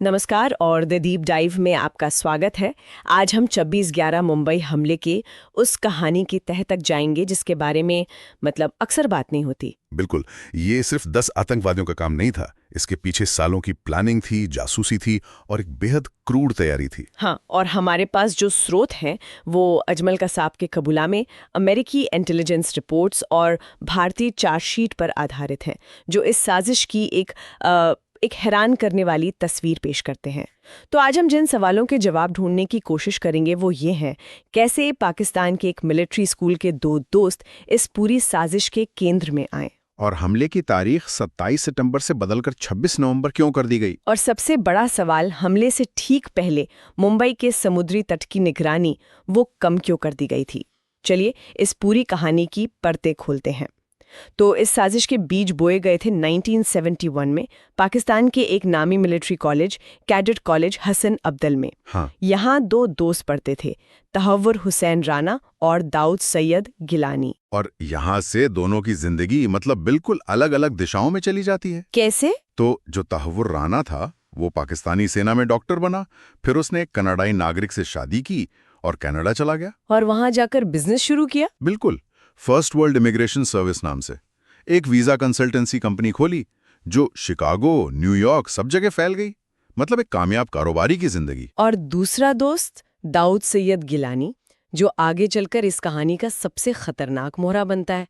नमस्कार और the deep dive में आपका स्वागत है। आज हम 26/11 मुंबई हमले के उस कहानी की तह तक जाएंगे जिसके बारे में अक्सर बात नहीं होती। बिल्कुल। ये सिर्फ 10 आतंकवादियों का काम नहीं था। इसके पीछे सालों की प्लानिंग थी, जासूसी थी और एक बेहद क्रूर तैयारी थी। हाँ, और हमारे पास जो स्रोत हैं वो अजमल कसाब के कबूलामे, अमेरिकी इंटेलिजेंस रिपोर्ट्स और भारतीय चार्जशीट पर आधारित हैं, जो इस साजिश की एक हैरान करने वाली तस्वीर पेश करते हैं। तो आज हम जिन सवालों के जवाब ढूंढने की कोशिश करेंगे वो ये हैं, कैसे पाकिस्तान के एक मिलिट्री स्कूल के दो दोस्त इस पूरी साजिश के केंद्र में आए, और हमले की तारीख 27 सितंबर से बदलकर 26 नवंबर क्यों कर दी गई? और सबसे बड़ा सवाल, हमले से ठीक पहले मुंबई के समुद्री तट की निगरानी वो कम क्यों कर दी गई थी। चलिए इस पूरी कहानी की परतें खोलते हैं। तो इस साजिश के बीज बोए गए थे 1971 में पाकिस्तान के एक नामी military college, cadet college Hasan Abdal में। हाँ। यहाँ दो दोस्त पढ़ते थे, तहव्वुर हुसैन राना और दाऊद सैयद गिलानी। और यहाँ से दोनों की जिंदगी बिल्कुल अलग अलग दिशाओं में चली जाती है। कैसे? तो जो तहव्वुर राना था वो पाकिस्तानी सेना में डॉक्टर बना, फिर उसने एक कनाडाई नागरिक से शादी की और कनाडा चला गया। और वहां जाकर बिजनेस शुरू किया। बिल्कुल, फर्स्ट वर्ल्ड इमिग्रेशन सर्विस नाम से एक वीजा कंसल्टेंसी कंपनी खोली जो शिकागो, न्यूयॉर्क सब जगह फैल गई। एक कामयाब कारोबारी की जिंदगी। और दूसरा दोस्त दाऊद सैयद गिलानी, जो आगे चलकर इस कहानी का सबसे खतरनाक मोहरा बनता है।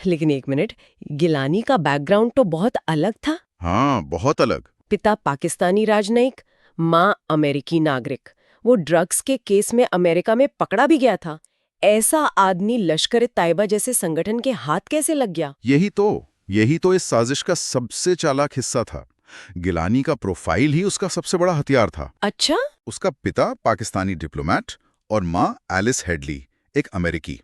लेकिन एक मिनट, गिलानी का बैकग्राउंड तो बहुत अलग था। हाँ, बहुत अलग। पिता पाकिस्तानी राजनयिक, माँ अमेरिकी नागरिक। वो ड्रग्स के केस में अमेरिका में पकड़ा भी गया था। ऐसा आदमी लश्कर-ए-तैयबा जैसे संगठन के हाथ कैसे लग गया? यही तो इस साजिश का सबसे चालाक हिस्सा था। गिलानी का प्रोफाइल ही उसका सबसे बड़ा हथियार था। अच्छा? उसका पिता पाकिस्तानी डिप्लोमेट और माँ एलिस हेडली, एक अमेरिकी।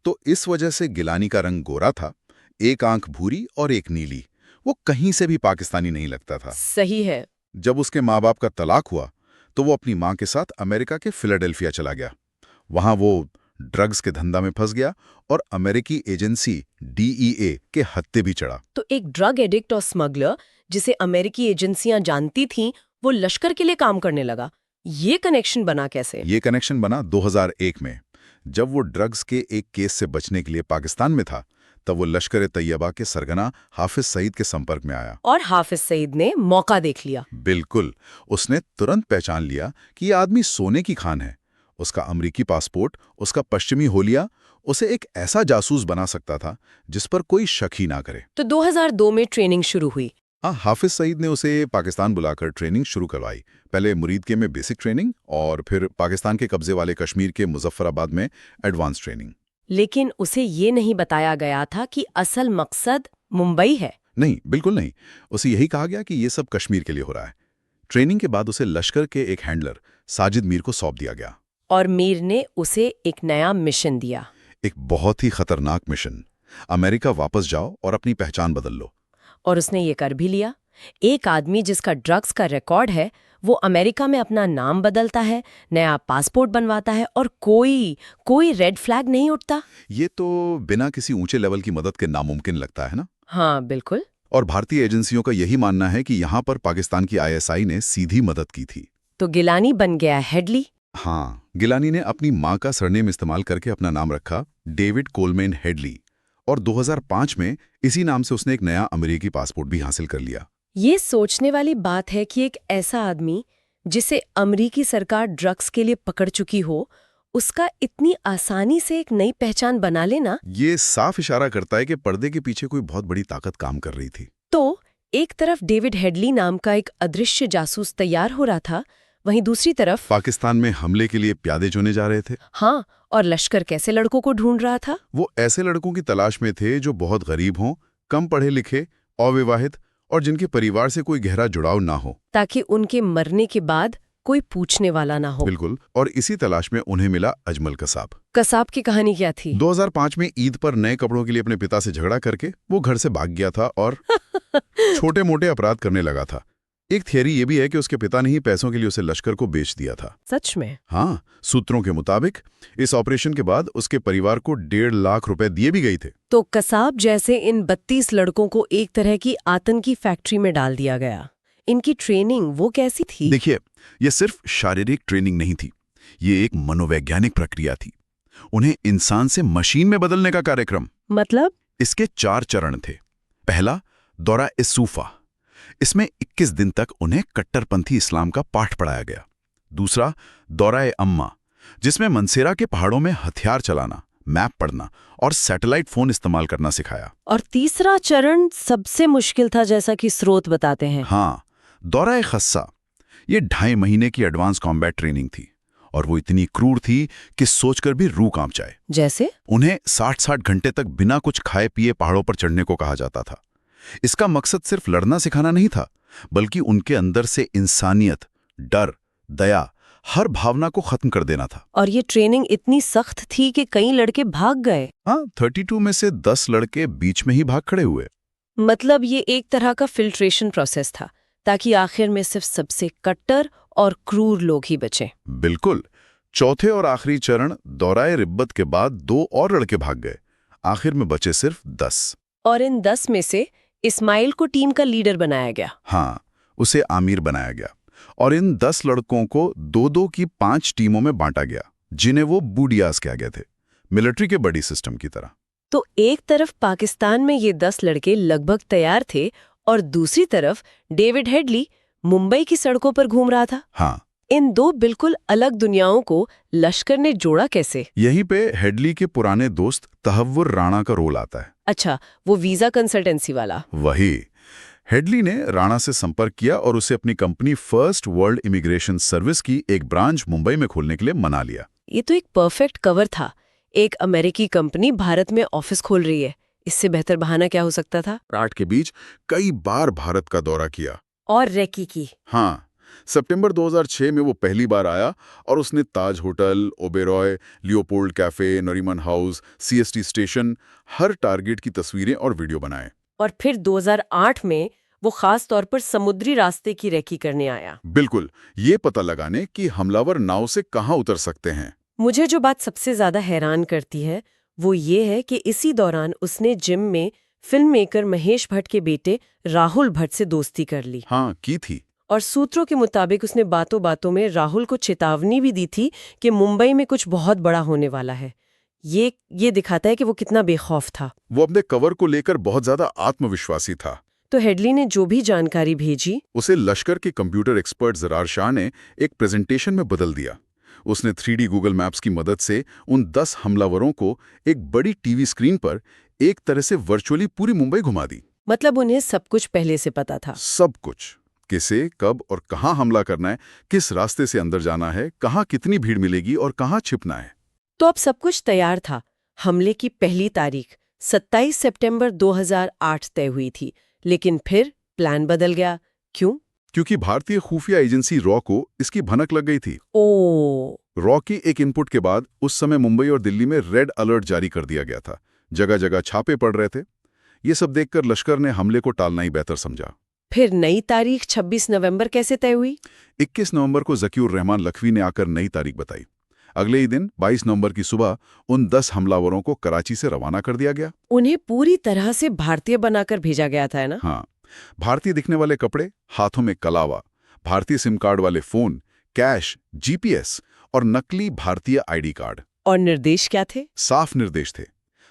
तो इस वजह से गिलानी का रंग गोरा था, एक आंख भूरी और एक नीली। वो कहीं से भी पाकिस्तानी नहीं लगता था। सही है। जब उसके माँ बाप का तलाक हुआ तो वो अपनी माँ के साथ अमेरिका के फिलाडेल्फिया चला गया। वहां वो ड्रग्स के धंधा में फंस गया और अमेरिकी एजेंसी DEA के हत्थे भी चढ़ा। तो एक ड्रग एडिक्ट और स्मगलर जिसे अमेरिकी एजेंसियां जानती थीं, वो लश्कर के लिए काम करने लगा। ये कनेक्शन बना कैसे? ये कनेक्शन बना 2001 में, जब वो ड्रग्स के एक केस से बचने के लिए पाकिस्तान में था। तब वो लश्कर-ए-तैयबा के सरगना हाफिज सईद के संपर्क में आया। और हाफिज सईद ने मौका देख लिया। बिल्कुल, उसने तुरंत पहचान लिया कि ये आदमी सोने की खान है। उसका अमेरिकी पासपोर्ट, उसका पश्चिमी होलिया उसे एक ऐसा जासूस बना सकता था जिस पर कोई शक ही ना करे। तो 2002 में ट्रेनिंग शुरू हुई। हाँ, हाफिज सईद ने उसे पाकिस्तान बुलाकर ट्रेनिंग शुरू करवाई। पहले मुरीदके में बेसिक ट्रेनिंग और फिर पाकिस्तान के कब्जे वाले कश्मीर के मुजफ्फराबाद में एडवांस ट्रेनिंग। लेकिन उसे ये नहीं बताया गया था कि असल मकसद मुंबई है। नहीं, बिल्कुल नहीं। उसे यही कहा गया कि ये सब कश्मीर के लिए हो रहा है। ट्रेनिंग के बाद उसे लश्कर के एक हैंडलर साजिद मीर को सौंप दिया गया। और मीर ने उसे एक नया मिशन दिया। एक बहुत ही खतरनाक मिशन। अमेरिका वापस जाओ और अपनी पहचान बदल लो। और उसने ये कर भी लिया। एक आदमी जिसका ड्रग्स का रिकॉर्ड है, वो अमेरिका में अपना नाम बदलता है, नया पासपोर्ट बनवाता है और कोई रेड फ्लैग नहीं उठता। ये तो बिना किसी ऊंचे लेवल की मदद के नामुमकिन लगता है ना? हाँ, बिल्कुल। और भारतीय एजेंसियों का यही मानना है कि यहाँ पर पाकिस्तान की ISI ने सीधी मदद की थी। तो गिलानी बन गया हेडली। हाँ, गिलानी ने अपनी माँ का सरनेम इस्तेमाल करके अपना नाम रखा, डेविड कोलमैन हेडली। और 2005 में इसी नाम से उसने एक नया अमेरिकी पासपोर्ट भी हासिल कर लिया। ये सोचने वाली बात है कि एक ऐसा आदमी जिसे अमेरिकी सरकार ड्रग्स के लिए पकड़ चुकी हो, उसका इतनी आसानी से एक नई पहचान बना लेना। ये साफ इशारा करता है कि पर्दे के पीछे कोई बहुत बड़ी ताकत काम कर रही थी। तो एक तरफ डेविड हेडली नाम का एक अदृश्य जासूस तैयार हो रहा था, वहीं दूसरी तरफ पाकिस्तान में हमले के लिए प्यादे चुने जा रहे थे। हाँ, और लश्कर कैसे लड़कों को ढूंढ रहा था? वो ऐसे लड़कों की तलाश में थे जो बहुत गरीब हों, कम पढ़े लिखे, अविवाहित और जिनके परिवार से कोई गहरा जुड़ाव ना हो, ताकि उनके मरने के बाद कोई पूछने वाला ना हो। बिल्कुल। और इसी तलाश में उन्हें मिला अजमल कसाब। कसाब की कहानी क्या थी? 2005 में ईद पर नए कपड़ों के लिए अपने पिता से झगड़ा करके वो घर से भाग गया था और छोटे मोटे अपराध करने लगा था। एक थियरी ये भी है कि उसके पिता ने ही पैसों के लिए उसे लश्कर को बेच दिया था। सच में? हाँ, सूत्रों के मुताबिक इस ऑपरेशन के बाद उसके परिवार को 1.5 लाख रुपए दिए भी गए थे। तो कसाब जैसे इन 32 लड़कों को एक तरह की आतंकी फैक्ट्री में डाल दिया गया। इनकी ट्रेनिंग वो कैसी थी? देखिए, ये सिर्फ शारीरिक ट्रेनिंग नहीं थी, ये एक मनोवैज्ञानिक प्रक्रिया थी। उन्हें इंसान से मशीन में बदलने का कार्यक्रम। मतलब? इसके 4 चरण थे। पहला, दौरा इसूफा। इसमें 21 दिन तक उन्हें कट्टरपंथी इस्लाम का पाठ पढ़ाया गया। दूसरा, दौरा अम्मा, जिसमें मनसेरा के पहाड़ों में हथियार चलाना, मैप पढ़ना और सैटेलाइट फोन इस्तेमाल करना सिखाया। और तीसरा चरण सबसे मुश्किल था, जैसा कि स्रोत बताते हैं। हाँ, दौरा खस्सा। ये 2.5 महीने की एडवांस कॉम्बैट ट्रेनिंग थी और वो इतनी क्रूर थी कि सोचकर भी रूह कांप जाए। जैसे? उन्हें 60-60 घंटे तक बिना कुछ खाए पिए पहाड़ों पर चढ़ने को कहा जाता था। इसका मकसद सिर्फ लड़ना सिखाना नहीं था, बल्कि उनके अंदर से इंसानियत, डर, दया, हर भावना को खत्म कर देना था। और ये ट्रेनिंग इतनी सख्त थी कि कई लड़के भाग गए। हाँ, 32 में से 10 लड़के बीच में ही भाग खड़े हुए। मतलब ये एक तरह का फिल्ट्रेशन प्रोसेस था, ताकि आखिर में सिर्फ सबसे कट्टर और क्रूर लोग ही बचे। बिल्कुल। चौथे और आखिरी चरण दौराए रिब्बत के बाद 2 और लड़के भाग गए। आखिर में बचे सिर्फ 10। और इन 10 में से इस्माइल को टीम का लीडर बनाया गया। हाँ, उसे आमिर बनाया गया और इन 10 लड़कों को 2-2 की 5 टीमों में बांटा गया, जिन्हें वो बूडियाज कहा गए थे, मिलिट्री के बड़ी सिस्टम की तरह। तो एक तरफ पाकिस्तान में ये 10 लड़के लगभग तैयार थे और दूसरी तरफ डेविड हेडली मुंबई की सड़कों पर घूम रहा था। हाँ, इन 2 बिल्कुल अलग दुनियाओं को लश्कर ने जोड़ा कैसे? यहीं पे हेडली के पुराने दोस्त तहव्वुर राणा का रोल आता है। अच्छा, वो वीजा कंसल्टेंसी वाला। वही। हेडली ने राणा से संपर्क किया और उसे अपनी company first world immigration service की एक ब्रांच मुंबई में खोलने के लिए मना लिया। ये तो एक परफेक्ट कवर था। एक अमेरिकी कंपनी भारत में ऑफिस खोल रही है, इससे बेहतर बहाना क्या हो सकता था? राट के बीच कई बार भारत का दौरा किया और रेकी की। हाँ, सितंबर 2006 में वो पहली बार आया और उसने Taj hotel, Oberoi, Leopold cafe, Nariman house, CST station, हर टारगेट की तस्वीरें और वीडियो बनाए। और फिर 2008 में वो खास तौर पर समुद्री रास्ते की रेकी करने आया। बिल्कुल, ये पता लगाने कि हमलावर नाव से कहां उतर सकते हैं। मुझे जो बात सबसे ज्यादा हैरान करती है वो ये है कि इसी दौरान उसने जिम में फिल्म मेकर महेश भट्ट के बेटे राहुल भट्ट से दोस्ती कर ली। हाँ, की थी। और सूत्रों के मुताबिक उसने बातों बातों में राहुल को चेतावनी भी दी थी कि मुंबई में कुछ बहुत बड़ा होने वाला है। ये दिखाता है कि वो कितना बेखौफ था। वो अपने कवर को लेकर बहुत ज्यादा आत्मविश्वासी था। तो हेडली ने जो भी जानकारी भेजी उसे लश्कर के कंप्यूटर एक्सपर्ट जरार शाह ने एक प्रेजेंटेशन में बदल दिया। उसने 3D गूगल मैप्स की मदद से उन 10 हमलावरों को एक बड़ी टीवी स्क्रीन पर एक तरह से वर्चुअली पूरी मुंबई घुमा दी। मतलब उन्हें सब कुछ पहले से पता था। सब कुछ, किसे, कब और कहां हमला करना है, किस रास्ते से अंदर जाना है, कहां कितनी भीड़ मिलेगी और कहां छिपना है। तो अब सब कुछ तैयार था। हमले की पहली तारीख 27 सितंबर 2008 तय हुई थी, लेकिन फिर प्लान बदल गया। क्यों? क्योंकि भारतीय खुफिया एजेंसी रॉ को इसकी भनक लग गई थी। रॉ की एक इनपुट के बाद उस समय मुंबई और दिल्ली में रेड अलर्ट जारी कर दिया गया था। जगह जगह छापे पड़ रहे थे। ये सब देखकर लश्कर ने हमले को टालना ही बेहतर समझा। फिर नई तारीख 26 नवंबर कैसे तय हुई? 21 नवंबर को ज़कीउर रहमान लखवी ने आकर नई तारीख बताई। अगले ही दिन 22 नवंबर की सुबह उन 10 हमलावरों को कराची से रवाना कर दिया गया। उन्हें पूरी तरह से भारतीय बनाकर भेजा गया था, है ना? हाँ, भारतीय दिखने वाले कपड़े, हाथों में कलावा, भारतीय सिम कार्ड वाले फोन, कैश, जीपीएस और नकली भारतीय आईडी कार्ड। और निर्देश क्या थे? साफ निर्देश थे,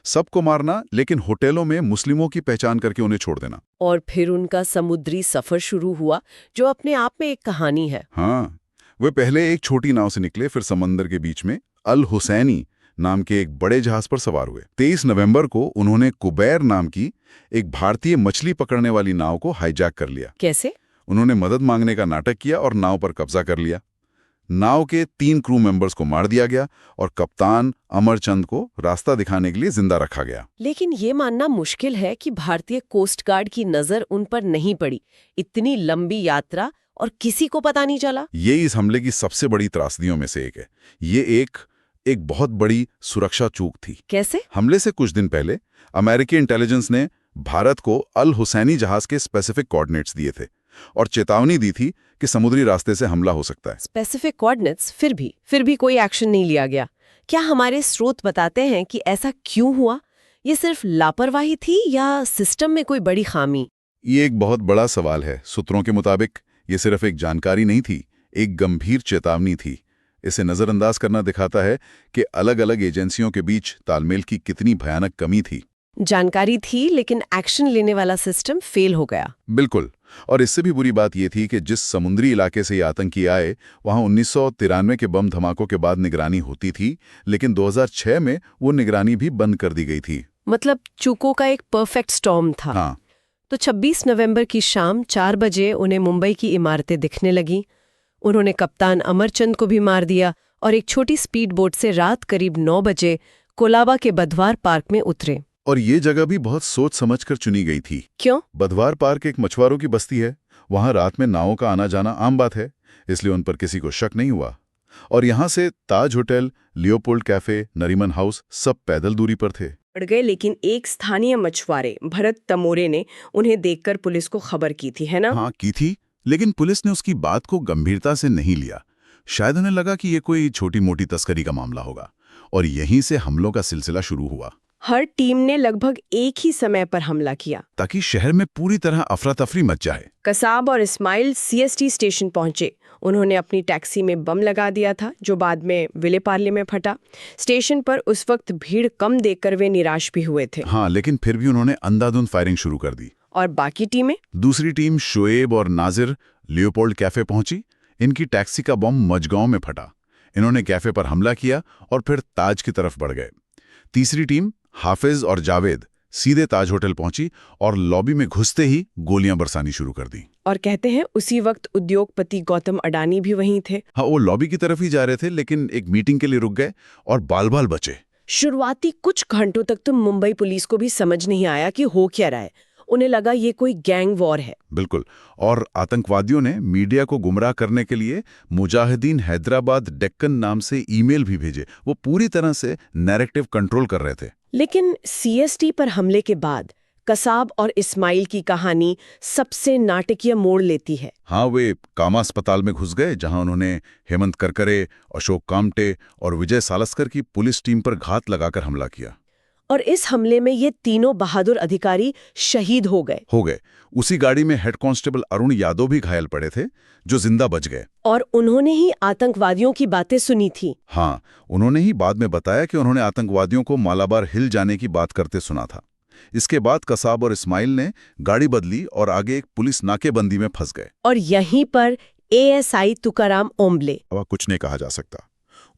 सबको मारना, लेकिन होटलों में मुस्लिमों की पहचान करके उन्हें छोड़ देना। और फिर उनका समुद्री सफर शुरू हुआ, जो अपने आप में एक कहानी है। हाँ, वे पहले एक छोटी नाव से निकले, फिर समंदर के बीच में अल हुसैनी नाम के एक बड़े जहाज पर सवार हुए। 23 नवंबर को उन्होंने कुबैर नाम की एक भारतीय मछली पकड़ने वाली नाव को हाईजैक कर लिया। कैसे? उन्होंने मदद मांगने का नाटक किया और नाव पर कब्जा कर लिया। नाव के 3 क्रू मेंबर्स को मार दिया गया और कप्तान अमरचंद को रास्ता दिखाने के लिए जिंदा रखा गया। लेकिन ये मानना मुश्किल है कि भारतीय कोस्ट गार्ड की नजर उन पर नहीं पड़ी। इतनी लंबी यात्रा और किसी को पता नहीं चला। ये इस हमले की सबसे बड़ी त्रासदियों में से एक है। ये एक बहुत बड़ी सुरक्षा चूक थी। कैसे? हमले से कुछ दिन पहले अमेरिकी इंटेलिजेंस ने भारत को अल हुसैनी जहाज के स्पेसिफिक कोऑर्डिनेट्स दिए थे और चेतावनी दी थी कि समुद्री रास्ते से हमला हो सकता है। स्पेसिफिक कोऑर्डिनेट्स, फिर भी कोई एक्शन नहीं लिया गया। क्या हमारे स्रोत बताते हैं कि ऐसा क्यों हुआ? ये सिर्फ लापरवाही थी या सिस्टम में कोई बड़ी खामी? ये एक बहुत बड़ा सवाल है। सूत्रों के मुताबिक ये सिर्फ एक जानकारी नहीं थी, एक गंभीर चेतावनी थी। इसे नज़रअंदाज करना दिखाता है कि अलग-अलग एजेंसियों के बीच तालमेल की कितनी भयानक कमी थी। जानकारी थी लेकिन एक्शन लेने वाला सिस्टम फेल हो गया। बिल्कुल। और इससे भी बुरी बात यह थी कि जिस समुद्री इलाके से ये आतंकी आए, वहां 1993 के बम धमाकों के बाद निगरानी होती थी, लेकिन 2006 में वो निगरानी भी बंद कर दी गई थी। मतलब चूकों का एक परफेक्ट स्टॉर्म था। हाँ। तो 26 नवंबर की शाम 4 बजे उन्हें मुंबई की इमारतें दिखने लगीं। उन्होंने कप्तान अमरचंद को भी मार दिया और एक छोटी स्पीड बोट से रात करीब 9 बजे कोलाबा के बधवार पार्क में उतरे। और ये जगह भी बहुत सोच समझकर चुनी गई थी। क्यों? बधवार पार्क एक मछुआरों की बस्ती है, वहां रात में नावों का आना जाना आम बात है, इसलिए उन पर किसी को शक नहीं हुआ। और यहाँ से Taj hotel, Leopold cafe, Nariman house सब पैदल दूरी पर थे। पड़ गए, लेकिन एक स्थानीय मछुआरे भरत तमोरे ने उन्हें देखकर पुलिस को खबर की थी, है ना? हाँ, की थी, लेकिन पुलिस ने उसकी बात को गंभीरता से नहीं लिया। शायद उन्हें लगा कि ये कोई छोटी मोटी तस्करी का मामला होगा, और यहीं से हमलों का सिलसिला शुरू हुआ। हर टीम ने लगभग एक ही समय पर हमला किया ताकि शहर में पूरी तरह अफरा तफरी मच जाए। कसाब और इस्माइल सीएसटी स्टेशन पहुंचे। उन्होंने अपनी टैक्सी में बम लगा दिया था, जो बाद में विले पार्ले में फटा। स्टेशन पर उस वक्त भीड़ कम देखकर वे निराश भी हुए थे। हाँ, लेकिन फिर भी उन्होंने अंधाधुंध फायरिंग शुरू कर दी। और बाकी टीमें? दूसरी टीम शोएब और नाजिर लियोपोल्ड कैफे पहुंची। इनकी टैक्सी का बम मजगांव में फटा। इन्होंने कैफे पर हमला किया और फिर ताज की तरफ बढ़ गए। तीसरी टीम हाफिज और जावेद सीधे ताज होटल पहुंची और लॉबी में घुसते ही गोलियां बरसानी शुरू कर दी। और कहते हैं उसी वक्त उद्योगपति गौतम अडानी भी वहीं थे। हाँ, वो लॉबी की तरफ ही जा रहे थे, लेकिन एक मीटिंग के लिए रुक गए और बाल-बाल बचे। शुरुआती कुछ घंटों तक तो मुंबई पुलिस को भी समझ नहीं आया कि हो क्या रहा है। उन्हें लगा ये कोई गैंग वॉर है। बिल्कुल। और आतंकवादियों ने मीडिया को गुमराह करने के लिए मुजाहिदीन हैदराबाद डेक्कन नाम से ईमेल भी भेजे। वो पूरी तरह से नैरेटिव कंट्रोल कर रहे थे। लेकिन सीएसटी पर हमले के बाद कसाब और इस्माइल की कहानी सबसे नाटकीय मोड़ लेती है। हाँ, वे कामा अस्पताल में घुस गए, जहां उन्होंने हेमंत करकरे, अशोक कामटे और विजय सालस्कर की पुलिस टीम पर घात लगाकर हमला किया। और इस हमले में ये तीनों बहादुर अधिकारी शहीद हो गए। उसी गाड़ी में हेड कांस्टेबल अरुण यादव भी घायल पड़े थे, जो जिंदा बच गए। और उन्होंने ही आतंकवादियों की बातें सुनी थी। हाँ, उन्होंने ही बाद में बताया कि उन्होंने आतंकवादियों को मालाबार हिल जाने की बात करते सुना था। इसके बाद कसाब और इस्माइल ने गाड़ी बदली और आगे एक पुलिस नाकेबंदी में फंस गए। और यहीं पर एएसआई तुकाराम ओम्बले। अब कुछ नहीं कहा जा सकता।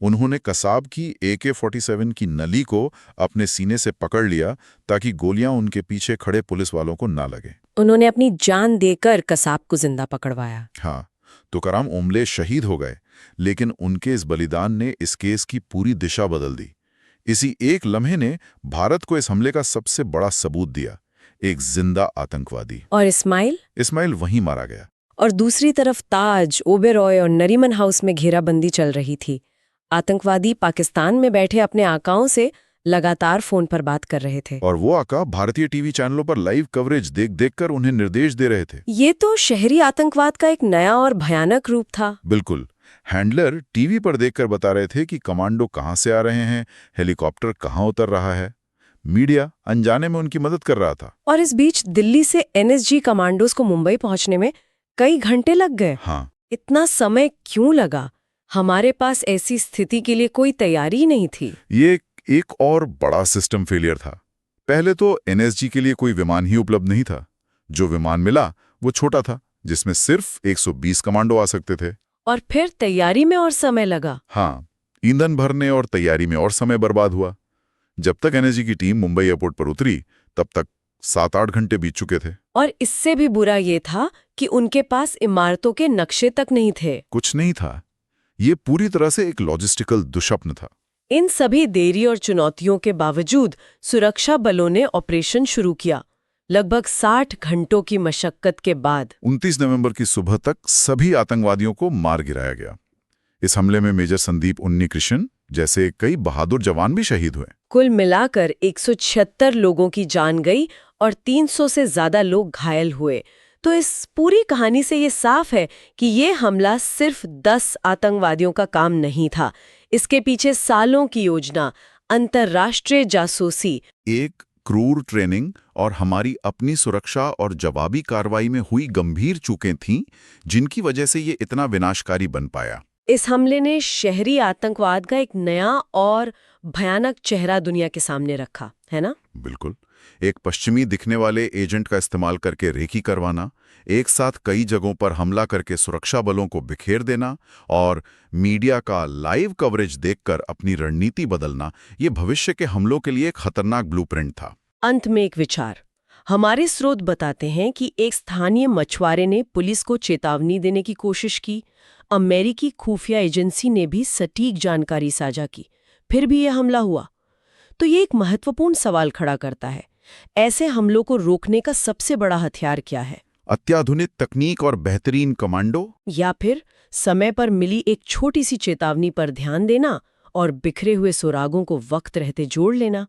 उन्होंने कसाब की AK-47 की नली को अपने सीने से पकड़ लिया ताकि गोलियां उनके पीछे खड़े पुलिस वालों को ना लगे। उन्होंने अपनी जान देकर कसाब को जिंदा पकड़वाया। हाँ, तुकाराम ओम्बले शहीद हो गए, लेकिन उनके इस बलिदान ने इस केस की पूरी दिशा बदल दी। इसी एक लम्हे ने भारत को इस हमले का सबसे बड़ा सबूत दिया, एक जिंदा आतंकवादी। और इस्माइल वहीं मारा गया। और दूसरी तरफ ताज, ओबेरॉय और नरीमन हाउस में घेराबंदी चल रही थी। आतंकवादी पाकिस्तान में बैठे अपने आकाओं से लगातार फोन पर बात कर रहे थे। और वो आका भारतीय टीवी चैनलों पर लाइव कवरेज देख-देख उन्हें निर्देश दे रहे थे। ये तो शहरी आतंकवाद का एक नया और भयानक रूप था। बिल्कुल। हैंडलर टीवी पर देखकर बता रहे थे कि कमांडो कहां से आ रहे हैं, हेलीकॉप्टर कहां उतर रहा है। मीडिया अनजाने में उनकी मदद कर रहा था। और इस बीच दिल्ली से NSG कमांडोज को मुंबई पहुंचने में कई घंटे लग गए। हाँ, इतना समय क्यों लगा? हमारे पास ऐसी स्थिति के लिए कोई तैयारी नहीं थी। ये एक और बड़ा सिस्टम फेलियर था। पहले तो NSG के लिए कोई विमान ही उपलब्ध नहीं था। जो विमान मिला वो छोटा था, जिसमें सिर्फ 120 कमांडो आ सकते थे। और फिर तैयारी में और समय लगा। हाँ, ईंधन भरने और तैयारी में और समय बर्बाद हुआ। जब तक NSG की टीम मुंबई एयरपोर्ट पर उतरी, तब तक 7-8 घंटे बीत चुके थे। और इससे भी बुरा ये था कि उनके पास इमारतों के नक्शे तक नहीं थे। कुछ नहीं था। ये पूरी तरह से एक लॉजिस्टिकल दुष्स्वप्न था। इन सभी देरी और चुनौतियों के बावजूद सुरक्षा बलों ने ऑपरेशन शुरू किया। लगभग 60 घंटों की मशक्कत के बाद 29 नवंबर की सुबह तक सभी आतंकवादियों को मार गिराया गया। इस हमले में मेजर संदीप उन्नीकृष्णन जैसे कई बहादुर जवान भी शहीद हुए। कुल मिलाकर 176 लोगों की जान गई और 300 से ज्यादा लोग घायल हुए। तो इस पूरी कहानी से ये साफ है कि ये हमला सिर्फ 10 आतंकवादियों का काम नहीं था। इसके पीछे सालों की योजना, अंतर्राष्ट्रीय जासूसी, एक क्रूर ट्रेनिंग और हमारी अपनी सुरक्षा और जवाबी कार्रवाई में हुई गंभीर चूकें थीं, जिनकी वजह से ये इतना विनाशकारी बन पाया। इस हमले ने शहरी आतंकवाद का एक नया और भयानक चेहरा दुनिया के सामने रखा, है ना? बिल्कुल। एक पश्चिमी दिखने वाले एजेंट का इस्तेमाल करके रेकी करवाना, एक साथ कई जगहों पर हमला करके सुरक्षा बलों को बिखेर देना और मीडिया का लाइव कवरेज देखकर अपनी रणनीति बदलना, ये भविष्य के हमलों के लिए एक खतरनाक ब्लूप्रिंट था। अंत में एक विचार। हमारे स्रोत बताते हैं कि एक स्थानीय मछुआरे ने पुलिस को चेतावनी देने की कोशिश की। अमेरिकी खुफिया एजेंसी ने भी सटीक जानकारी साझा की, फिर भी यह हमला हुआ। तो ये एक महत्वपूर्ण सवाल खड़ा करता है, ऐसे हमलों को रोकने का सबसे बड़ा हथियार क्या है? अत्याधुनिक तकनीक और बेहतरीन कमांडो, या फिर समय पर मिली एक छोटी सी चेतावनी पर ध्यान देना और बिखरे हुए सुरागों को वक्त रहते जोड़ लेना?